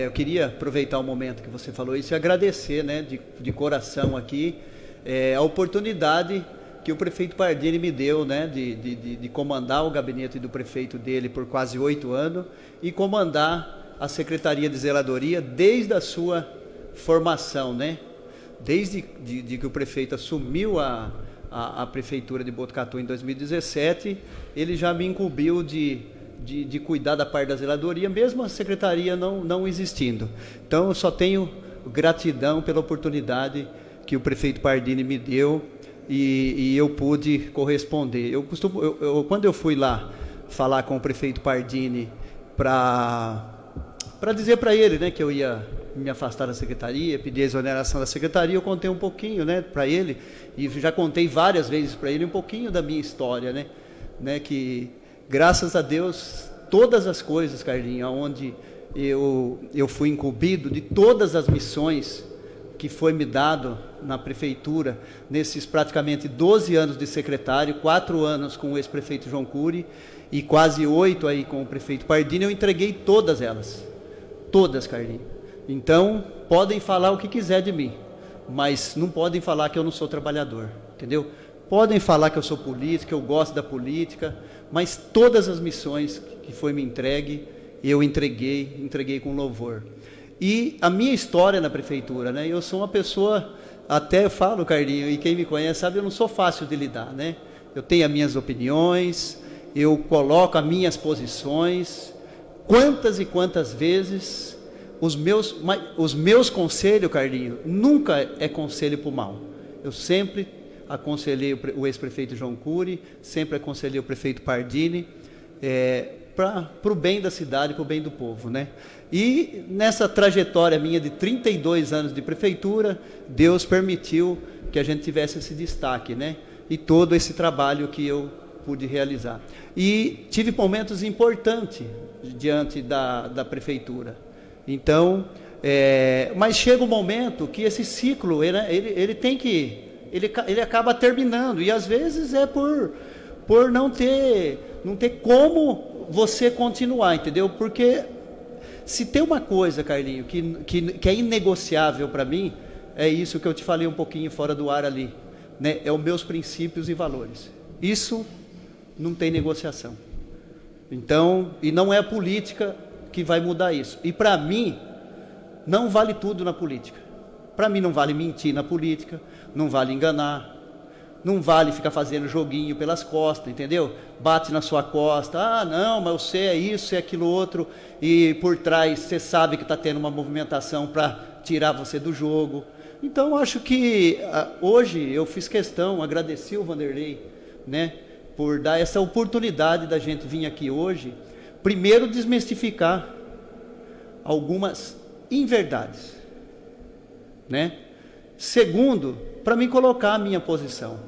Eu queria aproveitar o momento que você falou isso e agradecer, né, de coração aqui, a oportunidade que o prefeito Pardini me deu, né, de comandar o gabinete do prefeito dele por quase 8 anos e comandar a Secretaria de Zeladoria desde a sua formação, né? Desde que o prefeito assumiu a prefeitura de Botucatu em 2017, ele já me incumbiu de cuidar da parte da zeladoria, mesmo a secretaria não existindo. Então, eu só tenho gratidão pela oportunidade que o prefeito Pardini me deu e eu pude corresponder. Quando eu fui lá falar com o prefeito Pardini para dizer para ele, né, que eu ia me afastar da secretaria, pedir a exoneração da secretaria, eu contei um pouquinho, né, para ele, e já contei várias vezes para ele um pouquinho da minha história, né, que graças a Deus, todas as coisas, Carlinhos, onde eu fui incumbido de todas as missões que foi me dado na prefeitura, nesses praticamente 12 anos de secretário, 4 anos com o ex-prefeito João Cury e quase 8 aí com o prefeito Pardini, eu entreguei todas elas. Todas, Carlinhos. Então, podem falar o que quiser de mim, mas não podem falar que eu não sou trabalhador, entendeu? Podem falar que eu sou político, que eu gosto da política, mas todas as missões que foi me entregue, eu entreguei com louvor. E a minha história na prefeitura, né? Eu sou uma pessoa, até eu falo, Carlinhos, e quem me conhece sabe, eu não sou fácil de lidar, né? Eu tenho as minhas opiniões, eu coloco as minhas posições. Quantas e quantas vezes os meus conselhos, Carlinhos, nunca é conselho para o mal. Eu sempre aconselhei o ex-prefeito João Cury, sempre aconselhei o prefeito Pardini, para o bem da cidade, para o bem do povo, né? E nessa trajetória minha de 32 anos de prefeitura, Deus permitiu que a gente tivesse esse destaque, né? E todo esse trabalho que eu pude realizar. E tive momentos importantes diante da prefeitura. Então, mas chega um momento que esse ciclo, ele tem que... Ele acaba terminando, e às vezes é por não ter como você continuar, entendeu? Porque se tem uma coisa, Carlinhos, que é inegociável para mim, é isso que eu te falei um pouquinho fora do ar ali, né? É os meus princípios e valores. Isso não tem negociação. Então, e não é a política que vai mudar isso. E para mim, não vale tudo na política. Para mim não vale mentir na política, não vale enganar, não vale ficar fazendo joguinho pelas costas, entendeu? Bate na sua costa, não, mas você é isso, é aquilo outro, e por trás você sabe que está tendo uma movimentação para tirar você do jogo. Então, acho que hoje eu fiz questão, agradeci o Vanderlei, né, por dar essa oportunidade da gente vir aqui hoje, primeiro desmistificar algumas inverdades, né? Segundo, para mim colocar a minha posição.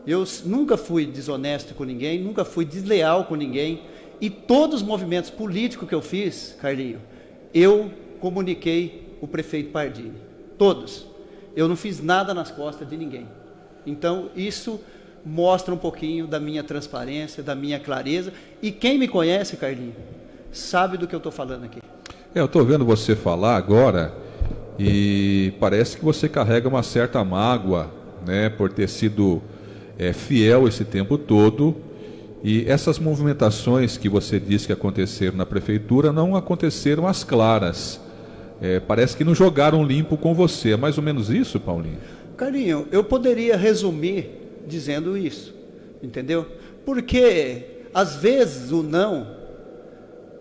Eu nunca fui desonesto com ninguém, nunca fui desleal com ninguém, e todos os movimentos políticos que eu fiz, Carlinhos, eu comuniquei o prefeito Pardini, todos. Eu não fiz nada nas costas de ninguém. Então, isso mostra um pouquinho da minha transparência, da minha clareza, e quem me conhece, Carlinhos, sabe do que eu estou falando aqui. Eu estou vendo você falar agora, e parece que você carrega uma certa mágoa, né, por ter sido fiel esse tempo todo, e essas movimentações que você disse que aconteceram na prefeitura não aconteceram às claras. Parece que não jogaram limpo com você. É mais ou menos isso, Paulinho? Carlinhos, eu poderia resumir dizendo isso, entendeu? Porque às vezes o não,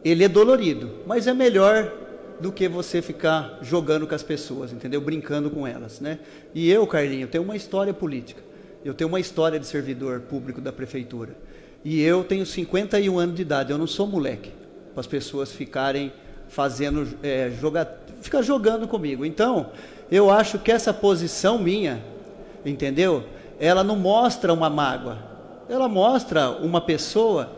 ele é dolorido, mas é melhor do que você ficar jogando com as pessoas, entendeu? Brincando com elas, né? E eu, Carlinhos, tenho uma história política. Eu tenho uma história de servidor público da prefeitura. E eu tenho 51 anos de idade, eu não sou moleque, para as pessoas ficarem fazendo, ficar jogando comigo. Então, eu acho que essa posição minha, entendeu? Ela não mostra uma mágoa, ela mostra uma pessoa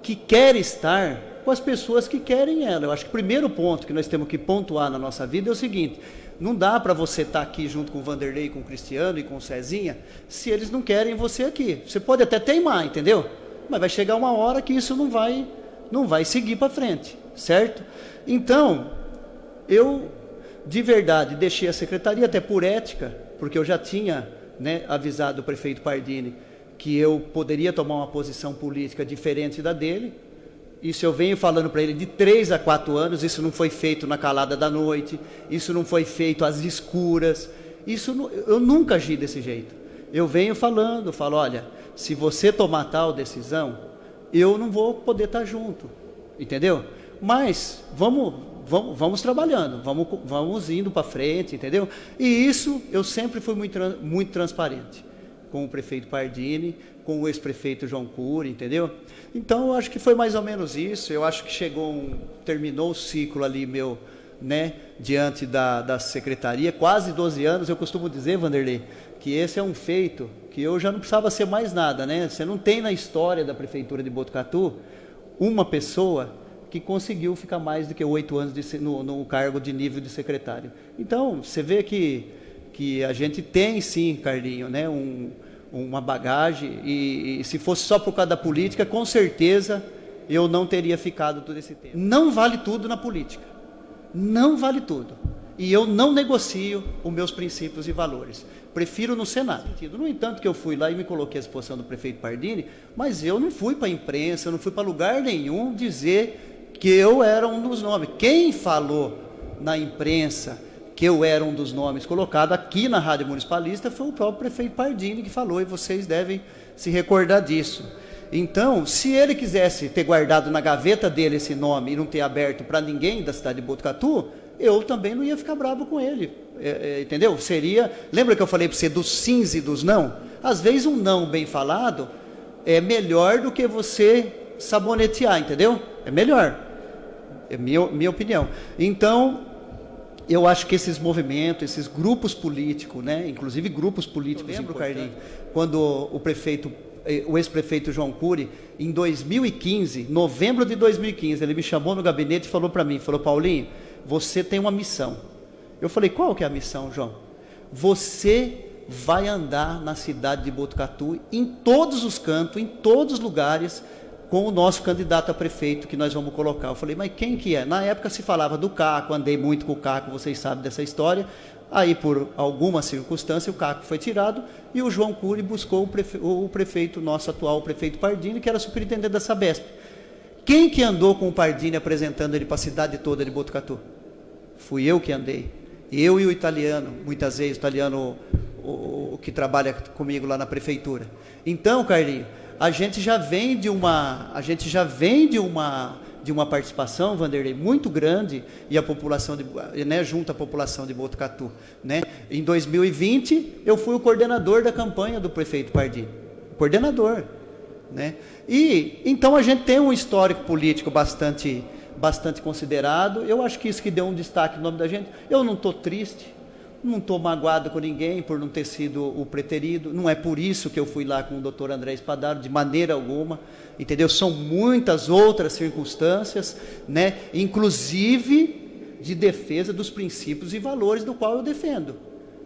que quer estar com as pessoas que querem ela. Eu acho que o primeiro ponto que nós temos que pontuar na nossa vida é o seguinte: não dá para você estar aqui junto com o Vanderlei, com o Cristiano e com o Cezinha, se eles não querem você aqui. Você pode até teimar, entendeu? Mas vai chegar uma hora que isso não vai seguir para frente, certo? Então, eu, de verdade, deixei a secretaria, até por ética, porque eu já tinha, né, avisado o prefeito Pardini que eu poderia tomar uma posição política diferente da dele. Isso eu venho falando para ele de 3 a 4 anos, isso não foi feito na calada da noite, isso não foi feito às escuras, eu nunca agi desse jeito. Eu venho falando, olha, se você tomar tal decisão, eu não vou poder estar junto, entendeu? Mas vamos trabalhando, vamos indo para frente, entendeu? E isso eu sempre fui muito transparente com o prefeito Pardini, com o ex-prefeito João Cury, entendeu? Então eu acho que foi mais ou menos isso. Eu acho que terminou o ciclo ali meu, né, diante da secretaria, quase 12 anos. Eu costumo dizer, Vanderlei, que esse é um feito que eu já não precisava ser mais nada, né? Você não tem na história da prefeitura de Botucatu uma pessoa que conseguiu ficar mais do que 8 anos no cargo de nível de secretário. Então, você vê que a gente tem sim, Carlinho, né, uma bagagem, e se fosse só por causa da política, com certeza eu não teria ficado todo esse tempo. Não vale tudo na política, não vale tudo, e eu não negocio os meus princípios e valores, prefiro no Senado. No entanto, que eu fui lá e me coloquei à disposição do prefeito Pardini, mas eu não fui para a imprensa, eu não fui para lugar nenhum dizer que eu era um dos nomes. Quem falou na imprensa que eu era um dos nomes colocado aqui na Rádio Municipalista foi o próprio prefeito Pardini que falou, e vocês devem se recordar disso. Então, se ele quisesse ter guardado na gaveta dele esse nome e não ter aberto para ninguém da cidade de Botucatu, eu também não ia ficar bravo com ele, entendeu? Lembra que eu falei para você dos sims e dos não? Às vezes um não bem falado é melhor do que você sabonetear, entendeu? É melhor, é minha opinião. Então, eu acho que esses movimentos, esses grupos políticos, né, inclusive grupos políticos, lembro, Carlinhos, quando o ex-prefeito João Cury, em 2015, novembro de 2015, ele me chamou no gabinete e falou para mim, Paulinho, você tem uma missão. Eu falei, qual que é a missão, João? Você vai andar na cidade de Botucatu, em todos os cantos, em todos os lugares, com o nosso candidato a prefeito que nós vamos colocar. Eu falei, mas quem que é? Na época se falava do Caco, andei muito com o Caco, vocês sabem dessa história. Aí, por alguma circunstância, o Caco foi tirado e o João Cury buscou o prefeito, nosso atual prefeito Pardini, que era superintendente da Sabesp. Quem que andou com o Pardini apresentando ele para a cidade toda de Botucatu? Fui eu que andei. Eu e o italiano, muitas vezes, o italiano que trabalha comigo lá na prefeitura. Então, Carlinhos, a gente já vem de uma participação, Vanderlei, muito grande, e a população, né, junto à população de Botucatu, né? Em 2020, eu fui o coordenador da campanha do prefeito Pardini, coordenador, né? E então a gente tem um histórico político bastante considerado. Eu acho que isso que deu um destaque no nome da gente. Eu não estou triste, não estou magoado com ninguém por não ter sido o preterido, não é por isso que eu fui lá com o doutor André Spadaro, de maneira alguma, entendeu? São muitas outras circunstâncias, né? Inclusive de defesa dos princípios e valores do qual eu defendo,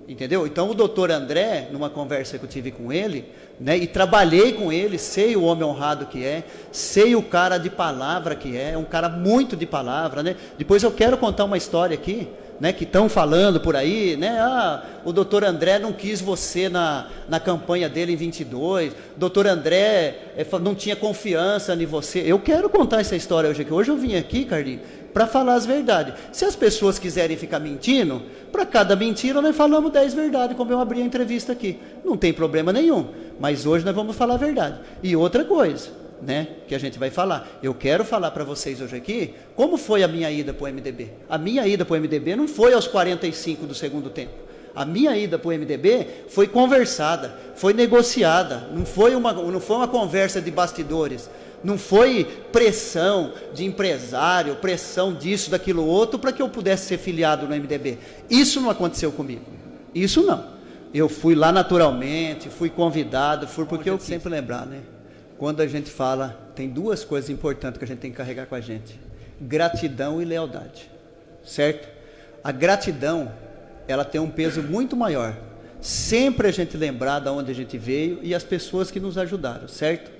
entendeu? Então o doutor André, numa conversa que eu tive com ele, né, e trabalhei com ele, sei o homem honrado que é, sei o cara de palavra que é um cara muito de palavra, né? Depois eu quero contar uma história aqui, né, que estão falando por aí, né, o doutor André não quis você na campanha dele em 22, o doutor André não tinha confiança em você. Eu quero contar essa história hoje aqui. Hoje eu vim aqui, Carlinhos, para falar as verdades. Se as pessoas quiserem ficar mentindo, para cada mentira nós falamos 10 verdades, como eu abri a entrevista aqui. Não tem problema nenhum, mas hoje nós vamos falar a verdade. E outra coisa, né, que a gente vai falar. Eu quero falar para vocês hoje aqui como foi a minha ida para o MDB. A minha ida para o MDB não foi aos 45 do segundo tempo. A minha ida para o MDB foi conversada, foi negociada, não foi uma conversa de bastidores, não foi pressão de empresário, pressão disso, daquilo outro, para que eu pudesse ser filiado no MDB. Isso não aconteceu comigo. Isso não. Eu fui lá naturalmente, fui convidado, fui porque eu sempre lembrar, né? Quando a gente fala, tem duas coisas importantes que a gente tem que carregar com a gente: gratidão e lealdade, certo? A gratidão, ela tem um peso muito maior. Sempre a gente lembrar de onde a gente veio e as pessoas que nos ajudaram, certo?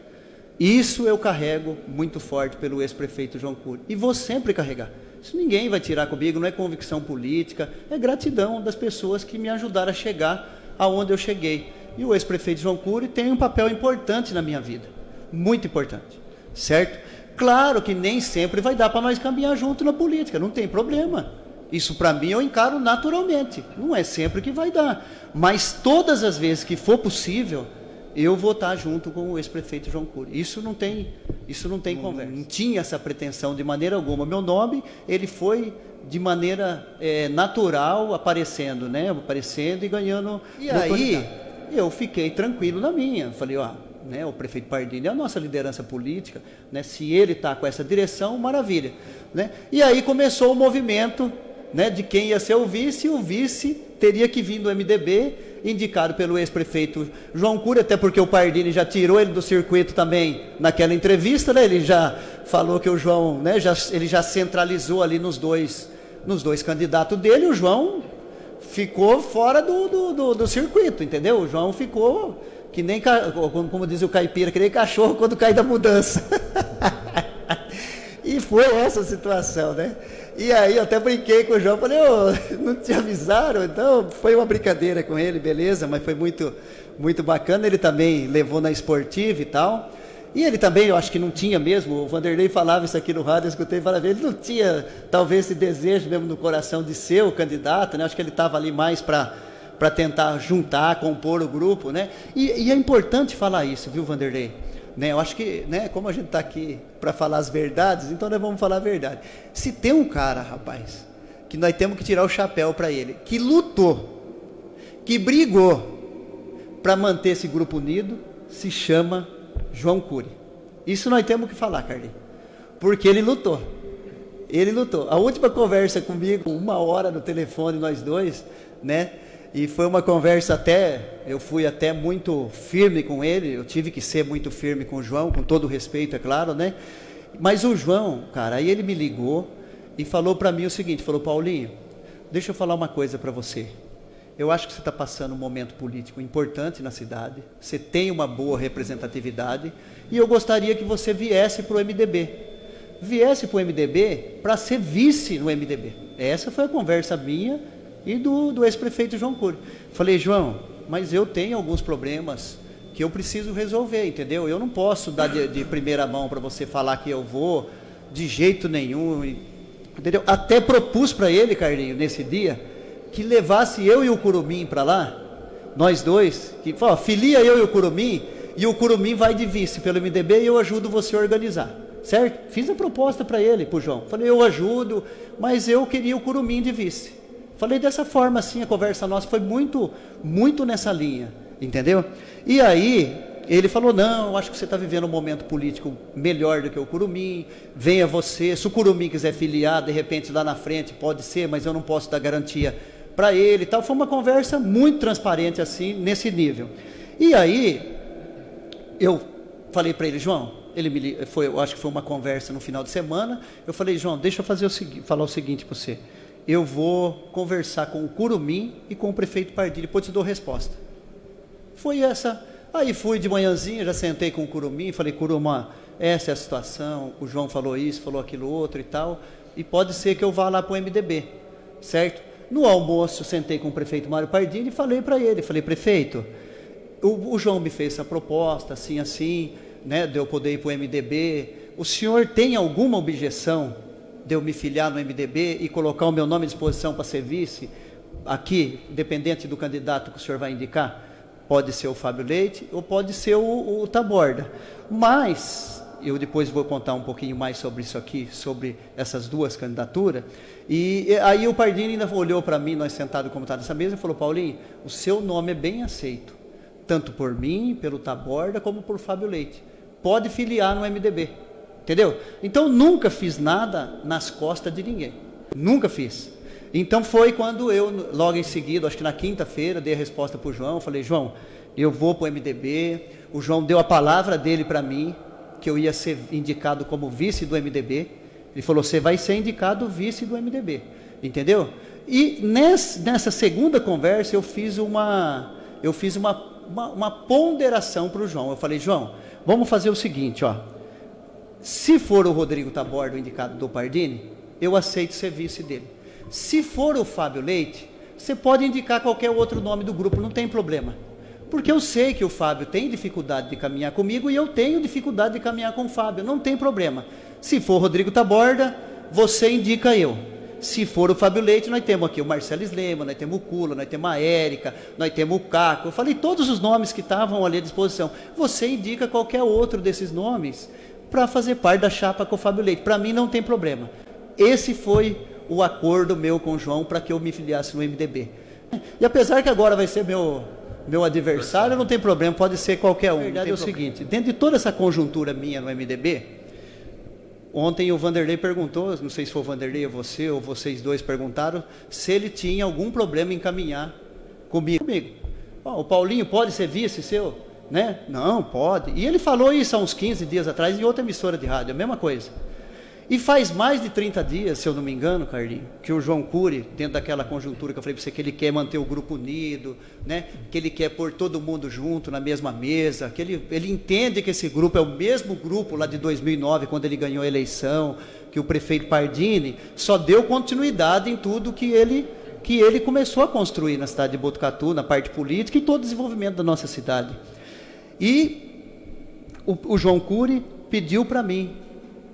Isso eu carrego muito forte pelo ex-prefeito João Cury. E vou sempre carregar. Isso ninguém vai tirar comigo, não é convicção política, é gratidão das pessoas que me ajudaram a chegar aonde eu cheguei. E o ex-prefeito João Cury tem um papel importante na minha vida, muito importante, certo? Claro que nem sempre vai dar para nós caminhar junto na política, não tem problema. Isso para mim eu encaro naturalmente, não é sempre que vai dar. Mas todas as vezes que for possível, eu vou estar junto com o ex-prefeito João Cury. Isso não tem conversa. Não tinha essa pretensão de maneira alguma. Meu nome, ele foi de maneira natural aparecendo, né? Aparecendo e ganhando. E aí, eu fiquei tranquilo na minha. Falei, ó, né, o prefeito Pardini é a nossa liderança política, né? Se ele está com essa direção, maravilha, né? E aí começou o movimento, né, de quem ia ser o vice, e o vice teria que vir do MDB, indicado pelo ex-prefeito João Cury, até porque o Pardini já tirou ele do circuito também naquela entrevista, né? Ele já falou que o João, né, ele já centralizou ali nos dois candidatos dele, o João ficou fora do circuito, entendeu? O João ficou que nem, como diz o caipira, que nem cachorro quando cai da mudança. E foi essa situação, né? E aí eu até brinquei com o João, falei, não te avisaram? Então foi uma brincadeira com ele, beleza, mas foi muito, muito bacana. Ele também levou na esportiva e tal. E ele também, eu acho que não tinha mesmo, o Vanderlei falava isso aqui no rádio, eu escutei falar, ele não tinha talvez esse desejo mesmo no coração de ser o candidato, né? Acho que ele estava ali mais para tentar juntar, compor o grupo, né? E é importante falar isso, viu, Vanderlei? Né, eu acho que, né, como a gente está aqui para falar as verdades, então nós vamos falar a verdade. Se tem um cara, rapaz, que nós temos que tirar o chapéu para ele, que lutou, que brigou para manter esse grupo unido, se chama João Cury. Isso nós temos que falar, Carlinhos, porque ele lutou. Ele lutou. A última conversa comigo, 1 hora no telefone, nós dois, né? E foi uma conversa eu fui até muito firme com ele, eu tive que ser muito firme com o João, com todo o respeito, é claro, né? Mas o João, cara, aí ele me ligou e falou para mim o seguinte, falou, Paulinho, deixa eu falar uma coisa para você. Eu acho que você está passando um momento político importante na cidade, você tem uma boa representatividade e eu gostaria que você viesse para o MDB. Viesse para o MDB para ser vice no MDB. Essa foi a conversa minha e do ex-prefeito João Cury. Falei, João, mas eu tenho alguns problemas que eu preciso resolver, entendeu? Eu não posso dar de primeira mão para você falar que eu vou, de jeito nenhum, entendeu? Até propus para ele, Carlinhos, nesse dia, que levasse eu e o Curumim para lá, nós dois, que filia eu e o Curumim vai de vice pelo MDB e eu ajudo você a organizar, certo? Fiz a proposta para ele, para o João. Falei, eu ajudo, mas eu queria o Curumim de vice. Falei dessa forma, assim, a conversa nossa foi muito, muito nessa linha, entendeu? E aí, ele falou, não, eu acho que você está vivendo um momento político melhor do que o Curumim, venha você, se o Curumim quiser filiar, de repente lá na frente, pode ser, mas eu não posso dar garantia para ele e tal. Foi uma conversa muito transparente, assim, nesse nível. E aí, eu falei para ele, João, eu acho que foi uma conversa no final de semana, eu falei, João, deixa eu falar o seguinte para você. Eu vou conversar com o Curumim e com o prefeito Pardini, depois te dou resposta. Foi essa. Aí fui de manhãzinha, já sentei com o Curumim, falei, Curumã, essa é a situação, o João falou isso, falou aquilo outro e tal, e pode ser que eu vá lá para o MDB, certo? No almoço, sentei com o prefeito Mário Pardini e falei para ele, falei, prefeito, o João me fez essa proposta, assim, né, de eu poder ir para o MDB, o senhor tem alguma objeção de eu me filiar no MDB e colocar o meu nome à disposição para ser vice, aqui, dependente do candidato que o senhor vai indicar, pode ser o Fábio Leite ou pode ser o Taborda. Mas, eu depois vou contar um pouquinho mais sobre isso aqui, sobre essas duas candidaturas, e aí o Pardini ainda olhou para mim, nós sentados como está nessa mesa, e falou, Paulinho, o seu nome é bem aceito, tanto por mim, pelo Taborda, como por Fábio Leite. Pode filiar no MDB. Entendeu? Então, nunca fiz nada nas costas de ninguém. Nunca fiz. Então, foi quando eu, logo em seguida, acho que na quinta-feira, dei a resposta para o João. Falei, João, eu vou para o MDB. O João deu a palavra dele para mim, que eu ia ser indicado como vice do MDB. Ele falou, você vai ser indicado vice do MDB. Entendeu? E nessa segunda conversa, eu fiz uma ponderação para o João. Eu falei, João, vamos fazer o seguinte, ó. Se for o Rodrigo Taborda, o indicado do Pardini, eu aceito ser vice dele. Se for o Fábio Leite, você pode indicar qualquer outro nome do grupo, não tem problema. Porque eu sei que o Fábio tem dificuldade de caminhar comigo e eu tenho dificuldade de caminhar com o Fábio, não tem problema. Se for o Rodrigo Taborda, você indica eu. Se for o Fábio Leite, nós temos aqui o Marcelo Slema, nós temos o Cula, nós temos a Érica, nós temos o Caco. Eu falei todos os nomes que estavam ali à disposição. Você indica qualquer outro desses nomes para fazer parte da chapa com o Fábio Leite. Para mim não tem problema. Esse foi o acordo meu com o João para que eu me filiasse no MDB. E apesar que agora vai ser meu adversário, não tem problema, pode ser qualquer um. A verdade é o seguinte, dentro de toda essa conjuntura minha no MDB, ontem o Vanderlei perguntou, não sei se foi o Vanderlei ou você, ou vocês dois perguntaram, se ele tinha algum problema em caminhar comigo. O Paulinho pode ser vice seu? Né? Não, pode. E ele falou isso há uns 15 dias atrás em outra emissora de rádio, a mesma coisa. E faz mais de 30 dias, se eu não me engano, Carlinhos, que o João Cury, dentro daquela conjuntura que eu falei para você, que ele quer manter o grupo unido, né? Que ele quer pôr todo mundo junto na mesma mesa, que ele entende que esse grupo é o mesmo grupo lá de 2009, quando ele ganhou a eleição, que o prefeito Pardini só deu continuidade em tudo que ele começou a construir na cidade de Botucatu, na parte política e todo o desenvolvimento da nossa cidade. E o João Cury pediu para mim,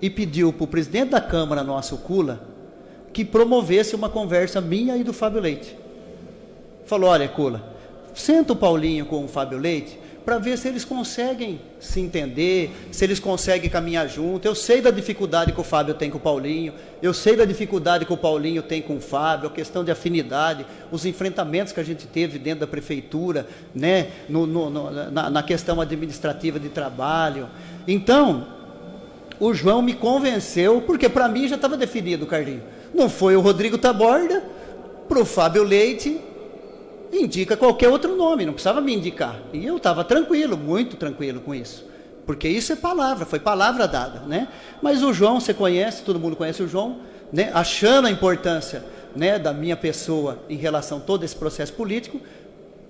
e pediu para o presidente da Câmara, nosso Cula, que promovesse uma conversa minha e do Fábio Leite. Falou, olha, Cula, senta o Paulinho com o Fábio Leite, para ver se eles conseguem se entender, se eles conseguem caminhar junto. Eu sei da dificuldade que o Fábio tem com o Paulinho, eu sei da dificuldade que o Paulinho tem com o Fábio, a questão de afinidade, os enfrentamentos que a gente teve dentro da prefeitura, né, na questão administrativa de trabalho. Então, o João me convenceu, porque para mim já estava definido, Carlinhos. Não foi o Rodrigo Taborda, para o Fábio Leite, indica qualquer outro nome, não precisava me indicar. E eu estava tranquilo, muito tranquilo com isso. Porque isso é palavra, foi palavra dada, né? Mas o João, você conhece, todo mundo conhece o João, né? Achando a importância, né, da minha pessoa em relação a todo esse processo político,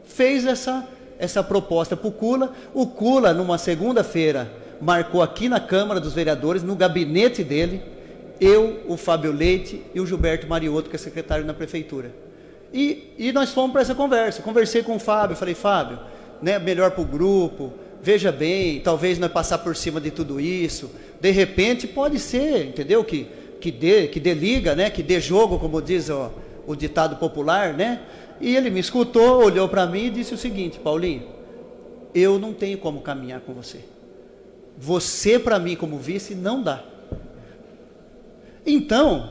fez essa proposta para o Cula. O Cula, numa segunda-feira, marcou aqui na Câmara dos Vereadores, no gabinete dele, eu, o Fábio Leite e o Gilberto Mariotto, que é secretário na prefeitura. E nós fomos para essa conversa. Conversei com o Fábio, falei, Fábio, né, melhor para o grupo, veja bem, talvez nós passar por cima de tudo isso, de repente pode ser, entendeu? Que dê liga, né, que dê jogo, como diz o ditado popular, né? E ele me escutou, olhou para mim e disse o seguinte, Paulinho, eu não tenho como caminhar com você. Você, para mim, como vice, não dá. Então,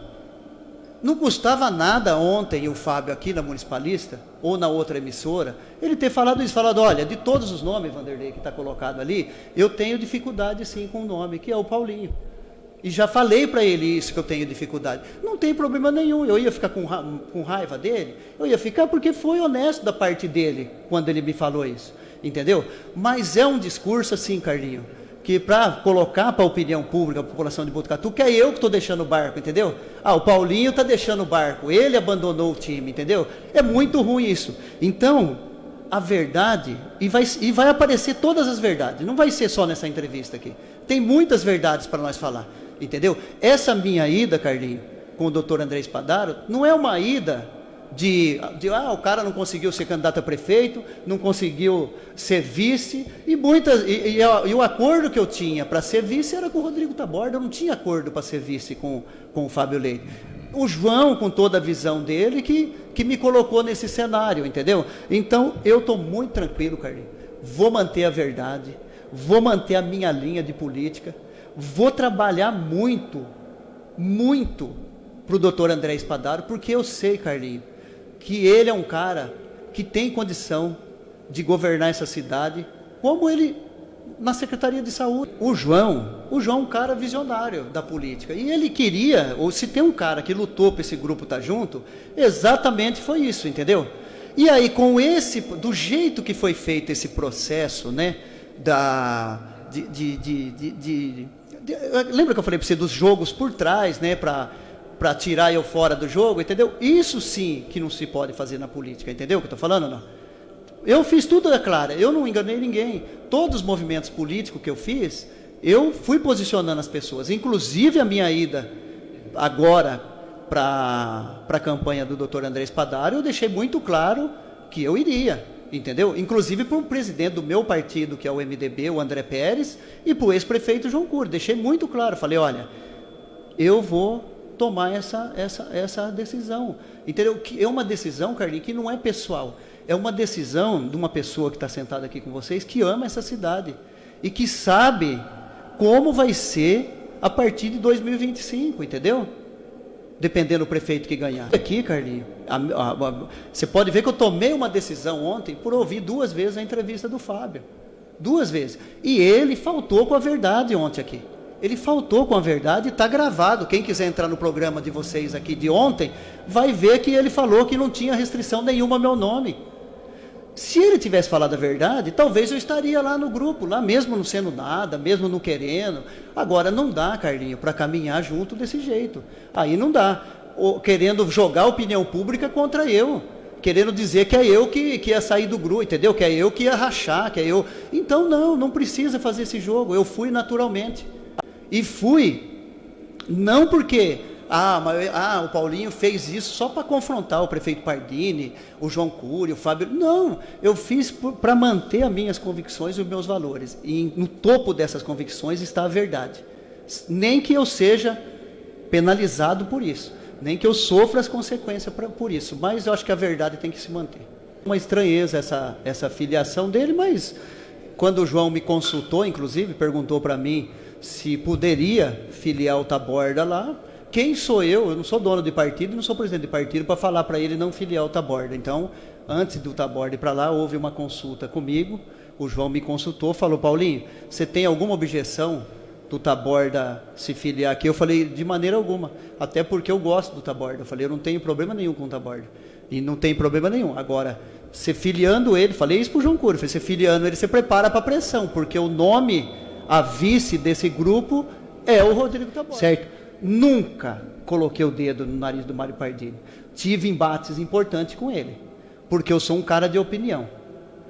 não custava nada ontem o Fábio aqui na Municipalista, ou na outra emissora, ele ter falado isso, falado, olha, de todos os nomes, Vanderlei, que está colocado ali, eu tenho dificuldade sim com o nome, que é o Paulinho. E já falei para ele isso, que eu tenho dificuldade. Não tem problema nenhum, eu ia ficar com raiva dele, eu ia ficar porque foi honesto da parte dele, quando ele me falou isso, entendeu? Mas é um discurso assim, Carlinhos, que para colocar para a opinião pública, a população de Botucatu, que é eu que estou deixando o barco, entendeu? O Paulinho está deixando o barco, ele abandonou o time, entendeu? É muito ruim isso. Então, a verdade, e vai aparecer todas as verdades, não vai ser só nessa entrevista aqui. Tem muitas verdades para nós falar, entendeu? Essa minha ida, Carlinhos, com o doutor André Spadaro, não é uma ida o cara não conseguiu ser candidato a prefeito, não conseguiu ser vice, e o acordo que eu tinha para ser vice era com o Rodrigo Taborda, eu não tinha acordo para ser vice com o Fábio Leite. O João, com toda a visão dele, que me colocou nesse cenário, entendeu? Então, eu estou muito tranquilo, Carlinhos, vou manter a verdade, vou manter a minha linha de política, vou trabalhar muito, muito para o doutor André Spadaro, porque eu sei, Carlinhos, que ele é um cara que tem condição de governar essa cidade, como ele na Secretaria de Saúde. O João é um cara visionário da política, e ele queria, ou se tem um cara que lutou para esse grupo estar junto, exatamente foi isso, entendeu? E aí, do jeito que foi feito esse processo, né, lembra que eu falei para você dos jogos por trás, né, para tirar eu fora do jogo, entendeu? Isso sim que não se pode fazer na política, entendeu o que eu estou falando ou não? Eu fiz tudo, é claro, eu não enganei ninguém. Todos os movimentos políticos que eu fiz, eu fui posicionando as pessoas, inclusive a minha ida agora para a campanha do Dr. André Spadaro, eu deixei muito claro que eu iria, entendeu? Inclusive para o presidente do meu partido, que é o MDB, o André Pérez, e para o ex-prefeito João Cury. Deixei muito claro, falei, olha, eu vou tomar essa decisão, entendeu? Que é uma decisão, Carlinhos, que não é pessoal, é uma decisão de uma pessoa que está sentada aqui com vocês, que ama essa cidade e que sabe como vai ser a partir de 2025, entendeu? Dependendo do prefeito que ganhar. Aqui, Carlinhos, você pode ver que eu tomei uma decisão ontem por ouvir 2 vezes a entrevista do Fábio. 2 vezes. E ele faltou com a verdade ontem aqui. Ele faltou com a verdade, está gravado. Quem quiser entrar no programa de vocês aqui de ontem, vai ver que ele falou que não tinha restrição nenhuma ao meu nome. Se ele tivesse falado a verdade, talvez eu estaria lá no grupo, lá mesmo não sendo nada, mesmo não querendo. Agora não dá, Carlinhos, para caminhar junto desse jeito. Aí não dá. Querendo jogar a opinião pública contra eu. Querendo dizer que é eu que ia sair do grupo, entendeu? Que é eu que ia rachar, que é eu... Então não precisa fazer esse jogo. Eu fui naturalmente. E fui, não porque... o Paulinho fez isso só para confrontar o prefeito Pardini, o João Cury, o Fábio. Não, eu fiz para manter as minhas convicções e os meus valores. E no topo dessas convicções está a verdade. Nem que eu seja penalizado por isso, nem que eu sofra as consequências por isso, mas eu acho que a verdade tem que se manter. Uma estranheza essa filiação dele, mas quando o João me consultou, inclusive, perguntou para mim se poderia filiar o Taborda lá. Quem sou eu? Eu não sou dono de partido, não sou presidente de partido para falar para ele não filiar o Taborda. Então, antes do Taborda ir para lá, houve uma consulta comigo, o João me consultou, falou, Paulinho, você tem alguma objeção do Taborda se filiar aqui? Eu falei, de maneira alguma, até porque eu gosto do Taborda. Eu falei, eu não tenho problema nenhum com o Taborda, e não tem problema nenhum. Agora, você filiando ele, falei isso para o João Cury, falei, você filiando ele, você prepara para a pressão, porque o nome, a vice desse grupo é o Rodrigo Taborda, certo? Nunca coloquei o dedo no nariz do Mário Pardini. Tive embates importantes com ele, porque eu sou um cara de opinião.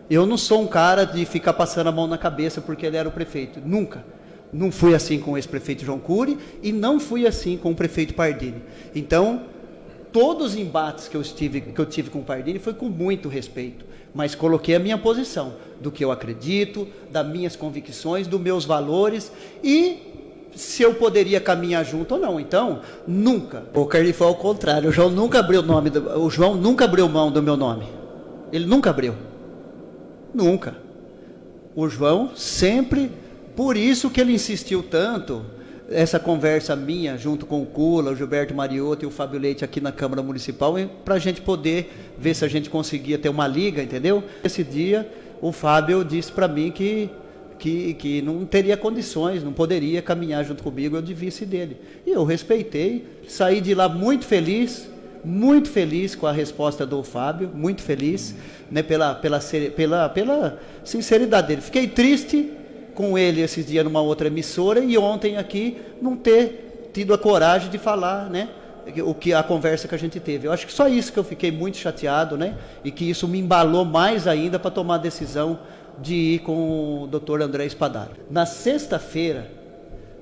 Eu não sou um cara de ficar passando a mão na cabeça porque ele era o prefeito. Nunca. Não fui assim com o ex-prefeito João Cury e não fui assim com o prefeito Pardini. Então, todos os embates que eu tive com o Pardini foi com muito respeito, mas coloquei a minha posição, do que eu acredito, das minhas convicções, dos meus valores e se eu poderia caminhar junto ou não. Então, nunca. O Carlinhos foi ao contrário. O João nunca abriu mão do meu nome. Ele nunca abriu. Nunca. O João sempre, por isso que ele insistiu tanto, essa conversa minha, junto com o Cula, o Gilberto Mariotto e o Fábio Leite aqui na Câmara Municipal, para a gente poder ver se a gente conseguia ter uma liga, entendeu? Esse dia, o Fábio disse para mim que não teria condições, não poderia caminhar junto comigo, eu de vice dele. E eu respeitei, saí de lá muito feliz com a resposta do Fábio, muito feliz, né, pela sinceridade dele. Fiquei triste com ele esses dias numa outra emissora e ontem aqui não ter tido a coragem de falar, né, a conversa que a gente teve. Eu acho que só isso que eu fiquei muito chateado, né, e que isso me embalou mais ainda para tomar a decisão de ir com o Dr. André Spadaro. Na sexta-feira,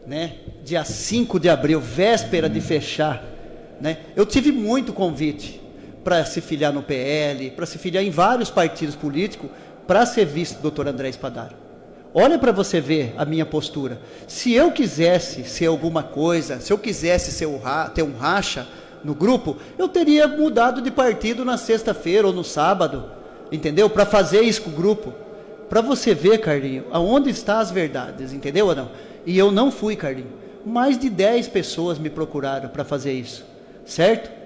né, dia 5 de abril, véspera de fechar, né, eu tive muito convite para se filiar no PL, para se filiar em vários partidos políticos, para ser vice do Dr. André Spadaro. Olha para você ver a minha postura. Se eu quisesse ser alguma coisa, se eu quisesse ter um racha no grupo, eu teria mudado de partido na sexta-feira ou no sábado, entendeu? Para fazer isso com o grupo. Para você ver, Carlinhos, aonde estão as verdades, entendeu ou não? E eu não fui, Carlinhos. Mais de 10 pessoas me procuraram para fazer isso, certo?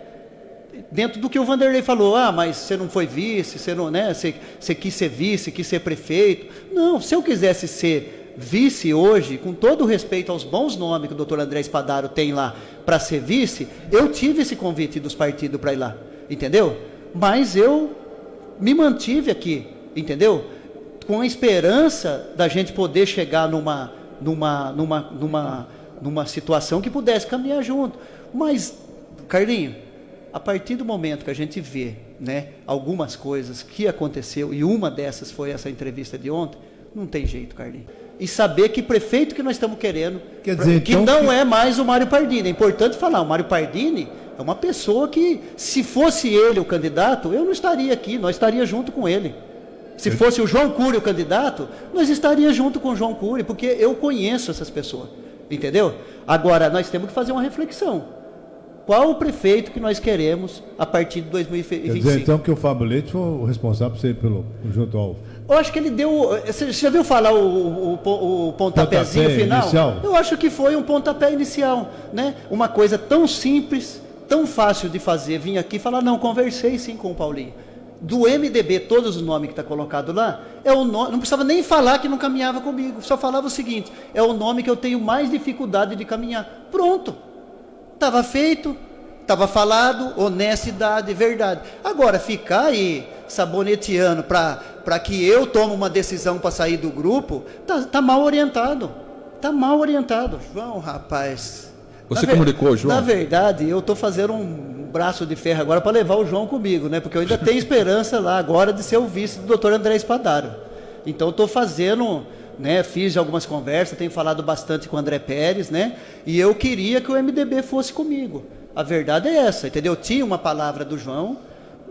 Dentro do que o Vanderlei falou, mas você não foi vice, você não, né? Você quis ser vice, quis ser prefeito. Não, se eu quisesse ser vice hoje, com todo o respeito aos bons nomes que o Dr. André Spadaro tem lá para ser vice, eu tive esse convite dos partidos para ir lá, entendeu? Mas eu me mantive aqui, entendeu? Com a esperança da gente poder chegar numa situação que pudesse caminhar junto. Mas, Carlinhos, a partir do momento que a gente vê, né, algumas coisas que aconteceu, e uma dessas foi essa entrevista de ontem, não tem jeito, Carlinhos. E saber que prefeito que nós estamos querendo, quer dizer, que então, não é mais o Mário Pardini. É importante falar, o Mário Pardini É uma pessoa que, se fosse ele o candidato, eu não estaria aqui, nós estaríamos junto com ele. Se fosse o João Cury o candidato, nós estaríamos junto com o João Cury, porque eu conheço essas pessoas, entendeu? Agora, nós temos que fazer uma reflexão. Qual o prefeito que nós queremos a partir de 2025? Quer dizer, então, que o Fábio Leite foi o responsável junto ao... Eu acho que ele deu... Você já viu falar o pontapézinho final? Inicial? Eu acho que foi um pontapé inicial, né? Uma coisa tão simples, tão fácil de fazer. Vim aqui falar, não, conversei sim com o Paulinho. Do MDB, todos os nomes que está colocado lá, é o nome, não precisava nem falar que não caminhava comigo, só falava o seguinte, é o nome que eu tenho mais dificuldade de caminhar. Pronto. Estava feito, estava falado, honestidade, verdade. Agora, ficar aí saboneteando para que eu tome uma decisão para sair do grupo, tá mal orientado. Está mal orientado. João, rapaz... Você comunicou, João? Na verdade, eu estou fazendo um braço de ferro agora para levar o João comigo, né? Porque eu ainda tenho esperança lá agora de ser o vice do Dr. André Espadaro. Então, eu estou fazendo... Né, fiz algumas conversas, tenho falado bastante com o André Pérez, né, e eu queria que o MDB fosse comigo. A verdade é essa, entendeu? Tinha uma palavra do João,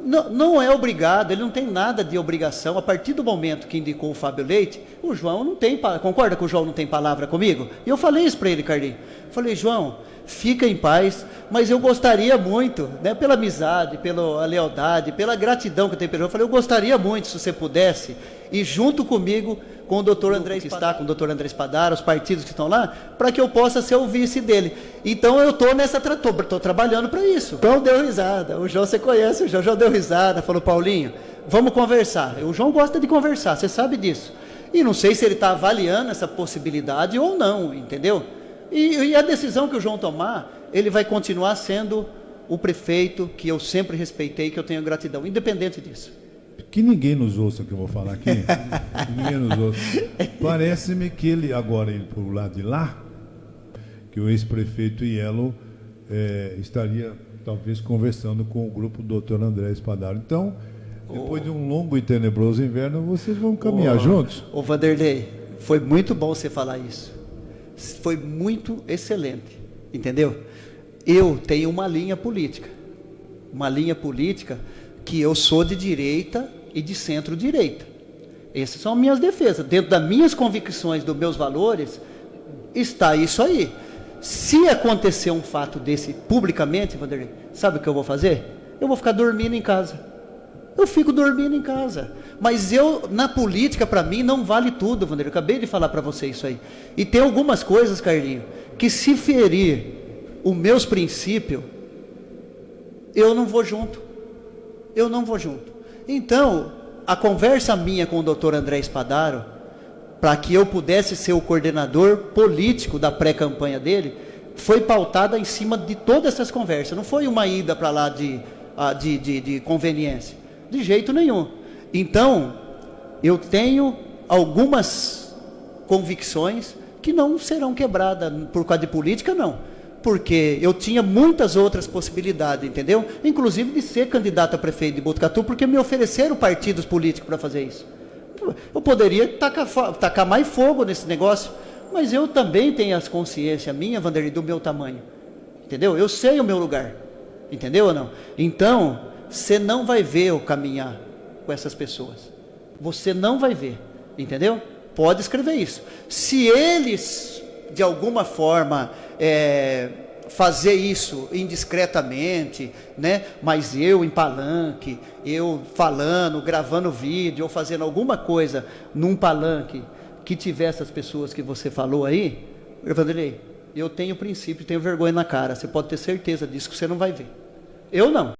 não é obrigado, ele não tem nada de obrigação. A partir do momento que indicou o Fábio Leite, o João não tem, concorda que o João não tem palavra comigo? E eu falei isso para ele, Carlinhos. Falei, João, fica em paz, mas eu gostaria muito, né, pela amizade, pela lealdade, pela gratidão que eu tenho pelo João, eu falei, eu gostaria muito, se você pudesse, ir junto comigo, com o doutor André Espadaro, com o doutor André Espadaro, os partidos que estão lá, para que eu possa ser o vice dele. Então eu estou estou trabalhando para isso. O João deu risada, o João você conhece, o João deu risada, falou, Paulinho, vamos conversar. O João gosta de conversar, você sabe disso. E não sei se ele está avaliando essa possibilidade ou não, entendeu? E a decisão que o João tomar, ele vai continuar sendo o prefeito que eu sempre respeitei, que eu tenho gratidão, independente disso. Que ninguém nos ouça o que eu vou falar aqui. Ninguém nos ouça. Parece-me que ele, agora ele por lado de lá, que o ex-prefeito Ielo estaria talvez conversando com o grupo do Dr. André Espadaro. Então, depois de um longo e tenebroso inverno, vocês vão caminhar juntos. Ô Vanderlei, foi muito bom você falar isso. Foi muito excelente, entendeu? Eu tenho uma linha política que eu sou de direita e de centro-direita. Essas são minhas defesas. Dentro das minhas convicções, dos meus valores, está isso aí. Se acontecer um fato desse publicamente, Vanderlei, sabe o que eu vou fazer? Eu vou ficar dormindo em casa. Eu fico dormindo em casa. Mas na política, para mim, não vale tudo, Vanderlei. Eu acabei de falar para você isso aí. E tem algumas coisas, Carlinhos, que se ferir os meus princípios, eu não vou junto. Eu não vou junto. Então, a conversa minha com o doutor André Espadaro, para que eu pudesse ser o coordenador político da pré-campanha dele, foi pautada em cima de todas essas conversas. Não foi uma ida para lá de conveniência. De jeito nenhum. Então, eu tenho algumas convicções que não serão quebradas por causa de política, não. Porque eu tinha muitas outras possibilidades, entendeu? Inclusive de ser candidato a prefeito de Botucatu, porque me ofereceram partidos políticos para fazer isso. Eu poderia tacar mais fogo nesse negócio, mas eu também tenho as consciências minha, Vanderlei, do meu tamanho. Entendeu? Eu sei o meu lugar. Entendeu ou não? Então, você não vai ver eu caminhar com essas pessoas. Você não vai ver. Entendeu? Pode escrever isso. Se eles, de alguma forma, fazer isso indiscretamente, né? Mas eu em palanque, eu falando, gravando vídeo, ou fazendo alguma coisa num palanque que tiver essas pessoas que você falou aí, Vanderlei, eu tenho princípio, tenho vergonha na cara, você pode ter certeza disso que você não vai ver. Eu não.